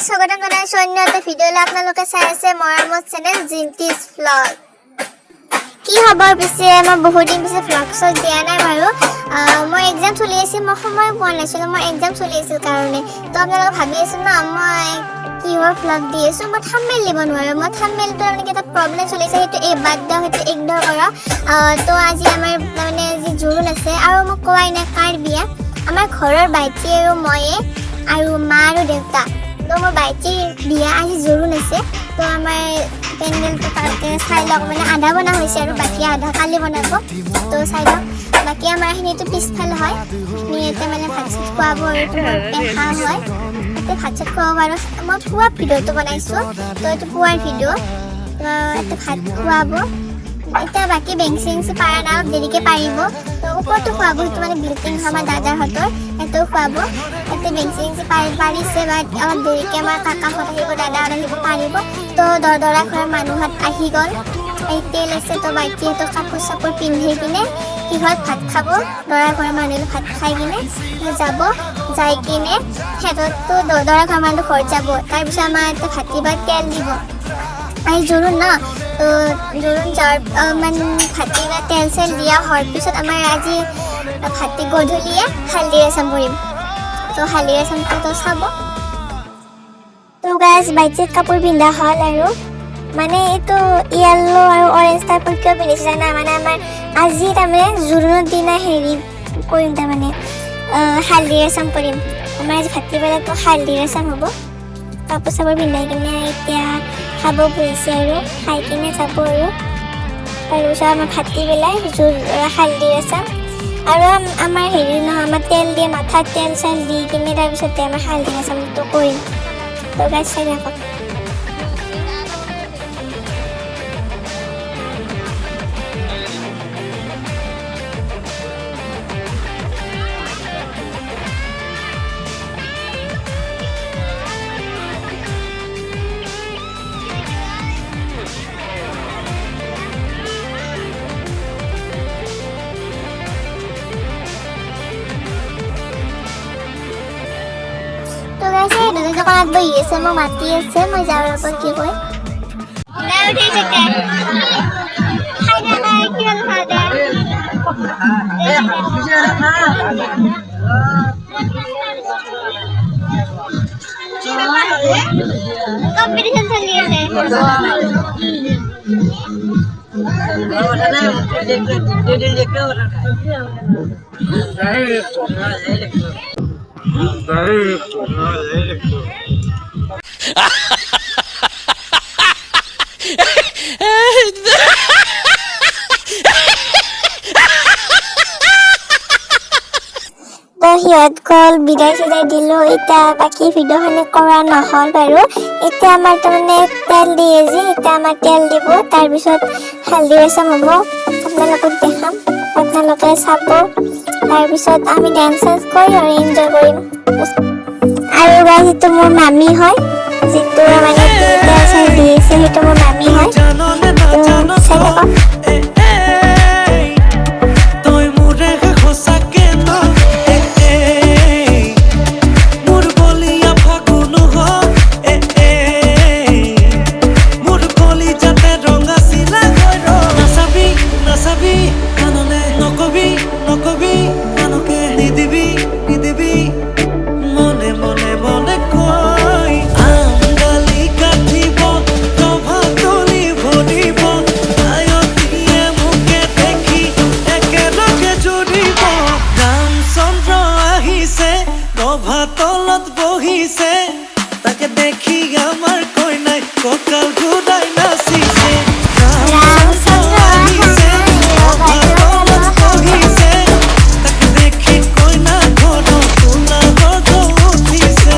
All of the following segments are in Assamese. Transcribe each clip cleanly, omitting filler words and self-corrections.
স্বাগতম জনাইছো অন্য এটা ভিডিঅ'লৈ আপোনালোকে চাই আছে মৰমৰ চেনেল জিন্তিজ ব্লগ। কি খবৰ পিছে মই বহুত দিন পিছে ব্লগ চল দিয়া নাই বাৰু। মোৰ এক্সাম চলি আছিল, মই সময় পোৱা নাছিলোঁ, মোৰ এক্সাম চলি আছিল কাৰণে। তো আপোনালোকে ভাবি আছোঁ ন মই কিহৰ ব্লগ দি আছোঁ, মই থাম্বনেইল দিব নোৱাৰোঁ। মই থাম্বনেইলটো তাৰমানে এটা প্ৰব্লেম চলিছে, সেইটো বাদ দিয়ক, সেইটো ইগন'ৰ কৰক। তো আজি আমাৰ তাৰমানে আজি জোৰোণ আছে আৰু মোক কোৱাই নাই কাৰ বিয়া। আমাৰ ঘৰৰ ভাইটি আৰু ময়ে আৰু মা আৰু দেউতা। তো মোৰ ভাইটিৰ বিয়া আজি জোৰোণ আছে। তো আমাৰ পেণ্ডেলটো ভালকৈ চাই লওক, মানে আধা বনা হৈছে আৰু বাকী আধা কালি বনাব। তো চাই লওক, বাকী আমাৰ সেইখিনিটো পিছফালে হয়, সেইখিনিতে মানে ভাত চাত খুৱাব আৰু দেখা হয়, তাতে ভাত চাত খুৱাব আৰু মই পুৱা ভিডিঅ'টো বনাইছোঁ। তো এইটো পুৱাৰ ভিডিঅ', তো এইটো ভাত খুৱাব। এতিয়া বাকী বেংচি চেংচি পাৰা নাই, অলপ দেৰিকৈ পাৰিব। তো ওপৰতো খুৱাব, সেইটো মানে বিল্ডিং আমাৰ দাদাহঁতৰ, সেইটোও খুৱাব। ইয়াতে বেংচি চেংচি পাৰিছে বা অলপ দেৰিকৈ আমাৰ কাকাহঁত আহিব, দাদাহঁত আহিব, পাৰিব। তো দৰা ঘৰৰ মানুহত আহি গ'ল, এই তেল আছে। তো ভাইটিহঁতক কাপোৰ চাপোৰ পিন্ধি কিনে সিহঁত ভাত খাব, দৰা ঘৰৰ মানুহে ভাত খাই কিনে যাব। যাই কিনে সিহঁততো দৰা ঘৰৰ মানুহ ঘৰত যাব। তাৰপিছত আমাৰ ইয়াতে ভাতিবা তেল দিব, আজি জোৰোণ ন। তো জোৰোণ যোৱাৰ মানে ভাতিবা তেল চেল দিয়া হোৱাৰ পিছত আমাৰ আজি ভাতি গধূলিয়ে হালধি ৰচম কৰিম। তো হালধি ৰচমটো চাব। তো গাইজ ভাইটিক কাপোৰ পিন্ধা হ'ল আৰু মানে এইটো য়েল্লো আৰু অৰেঞ্জ টাইপৰ কিয় পিন্ধিছে জানা, মানে আমাৰ আজি তাৰমানে জোৰোণৰ দিনা হেৰি কৰিম, তাৰমানে হালধি ৰচম কৰিম। আমাৰ আজি ভাতিবেলাটো হালধি ৰচম হ'ব। কাপোৰ চাপোৰ পিন্ধাই কিনে এতিয়া খাব বহিছে আৰু খাই কিনে যাব আৰু তাৰপিছত আমাৰ ভাতিবেলাই হালধি ৰচম আৰু আমাৰ হেৰি নহয়, আমাৰ তেল দিয়ে, মাথাত তেল চেল দি কিনে তাৰপিছতে আমাৰ হালধি ৰচমটো কৰিম। তো গাইজ চাই থাকক। দোকানত বহি আছে, মোক মাতি আছে, মই যাওঁ ৰ'ব। কি কয় কম্পিটিশ্যন চলি আছে। তো সিহঁত গ'ল, বিদায় চিদায় দিলোঁ। এতিয়া বাকী ভিডিঅ'খিনি কৰা নহ'ল বাৰু। এতিয়া আমাৰ তাৰমানে তেল দিয়ে যে, এতিয়া আমাৰ তেল দিব, তাৰপিছত হালধি ৰচম হ'ব। আপোনালোকক দেখাম, আপোনালোকে চাব। তাৰপিছত আমি ডান্স চান্স কৰি আৰু এনজয় কৰিম। আৰু গাইজ এইটো মোৰ মামী হয়, যিটো মানে তেল চেল দি আছে, সেইটো মোৰ মামী হয়। চাই থাকক। তলত বহিছে, তাকে দেখি আমাৰ কইনাই কঁকাল ঘূৰাই নাচিছে। তাকে দেখি কইনা ঘৰত তোলা গৰ্জ উঠিছে।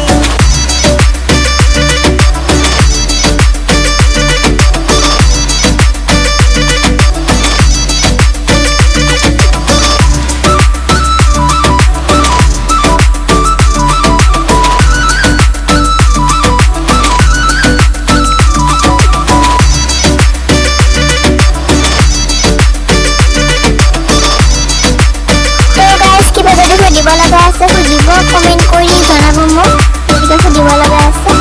সুধিব লগা আছে সুধিব কমেণ্ট কৰি জনাব মোক কিবা সুধিব লগা আছে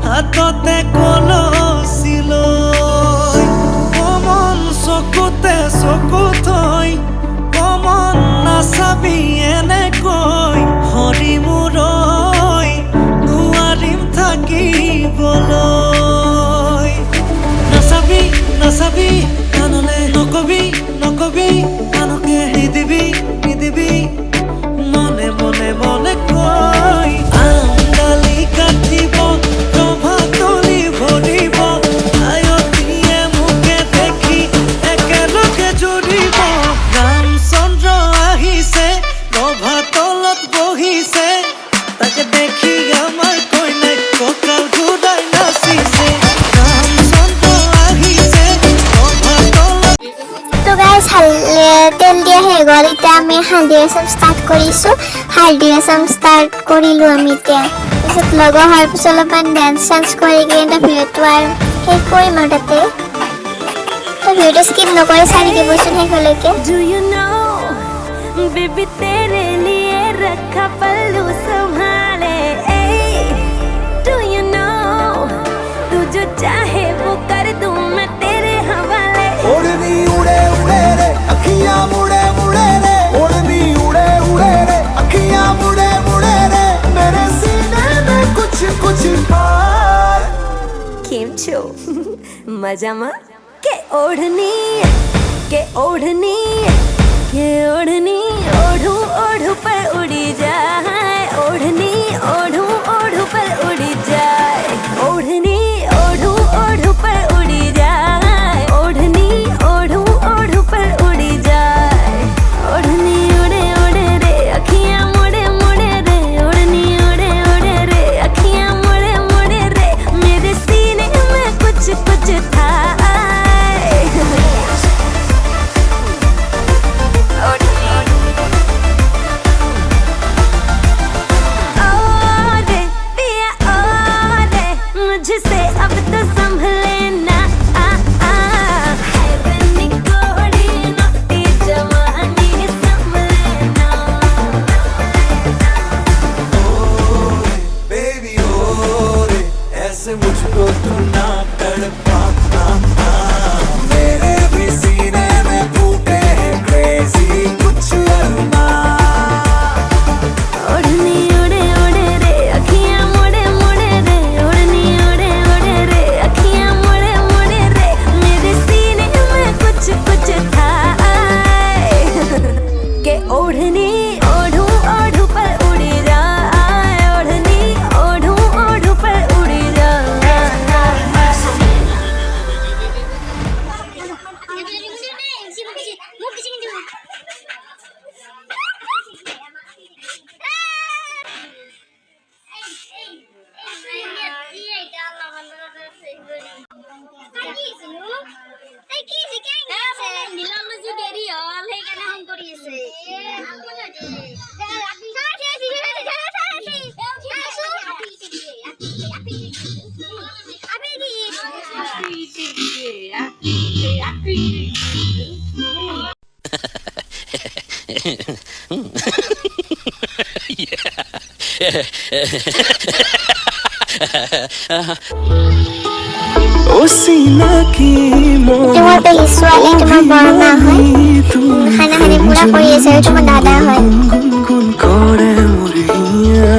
হাততে কলচিলৈ কমন চকুতে চকু থৈ কমন নাচাবি এনেকৈ হৰি মূৰৈ নোৱাৰিম থাকিবলৈ নাচাবি নাচাবি কাণলে নকবি নকবি কাণকে নিদিবি নিদিবি মনে মনে মনে কৈ আঙালি কাটিব তেল দিয়া হৈ গ'ল এতিয়া আমি হালধি ৰচম ষ্টাৰ্ট কৰিছোঁ হালধি ৰচম ষ্টাৰ্ট কৰিলোঁ আমি এতিয়া পিছত লগৰ হোৱাৰ পিছত অলপমান ডান্স চান্স কৰি কিনে ভিডিঅ'টো আৰু শেষ কৰিম আৰু তাতে তো ভিডিঅ'টো স্কিপ নকৰি চাই থাকিবচোন শেষলৈকে Do you know, baby तेरे लिए रखा पल्लू संभाले Do you know, तू जो चाहे वो कर दूं मैं तेरे हवाले उड़नी उड़े उड़े रे अखियां मुड़े मुड़े रे उड़नी उड़े उड़े रे अखियां मुड़े मुड़े रे मेरे सीने में कुछ कुछ खार केम छो मजामा के ओढ़नी ओढ़ू ओढ़ू पर उड़ी जाए ओढ़नी ओढ़ू पर उड़ी जाए ओढ़नी ओढ़ू पर उड़ी जाए ओढ़नी ओढ़ू पर उड़ी जाए ओढ़नी उड़े उड़े रे अखियां मुड़े मुड़े रे ओढ़नी उड़े उड़े रे अखियां मुड़े मुड़े रे मेरे सीने में कुछ कुछ था मुझसे अब तो संभले ना है बनी कोड़ी नौटी जवानी संभले ना बेबी ओ रे ऐसे मुझको तू ना तड़पा मेरे भी सीने में फूटे हैं क्रेजी कुछ अरमान ओढ़नी उड़े उड़े रे अखियां मुड़े मुड़े रे ओढ़नी उड़े उड़े रे अखियां मुड़े मुड़े रे मेरे सीने में कुछ कुछ था के ओढ़नी ओढ़ू पर उड़ी जाए ओढ़नी ओढ़ू पर उड़ी जाए ओ सीना की তোমাৰ পেহী ছোৱালী তোমাৰ বৰ মা হয় খানা খানি পুৰা কৰি আছে আৰু তোমাৰ দাদা হয় গুনগুন কৰে মুৰিয়া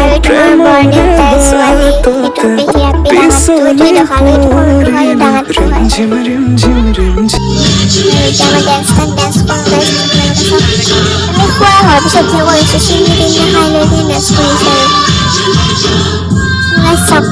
আৰু তোমাৰ বৰ দেউতাৰ ছোৱালী এইটো পেহী আপি ডাঙৰটো এইটো দেখালো এইটো সৰুটো হয় ডাঙৰটো হয় ঝিম ৰিম ঝিম ৰিম এতিয়া আমাৰ ডান্স কৰোঁ আমি খোৱা হোৱাৰ পিছত কি কৰিছোঁ চিনি তিনি খাই লৈ কিনে ডান্স কৰিছোঁ আৰু চব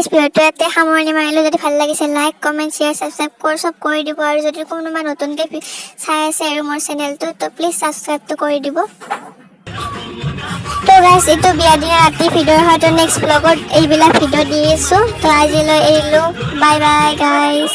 গাইজ ভিডিঅ'টো ইয়াতে সামৰণি মাৰিলোঁ যদি ভাল লাগিছে লাইক কমেণ্ট শ্বেয়াৰ ছাবস্ক্ৰাইব চব কৰি দিব আৰু যদি কোনোবা নতুনকৈ চাই আছে আৰু মোৰ চেনেলটো তো প্লিজ ছাবস্ক্ৰাইবটো কৰি দিব তো গাইজ এইটো বিয়া দিনা ৰাতি ভিডিঅ' হয়তো নেক্সট ব্লগত এইবিলাক ভিডিঅ' দি আছোঁ তো আজিলৈ এৰিলোঁ বাই বাই গাইজ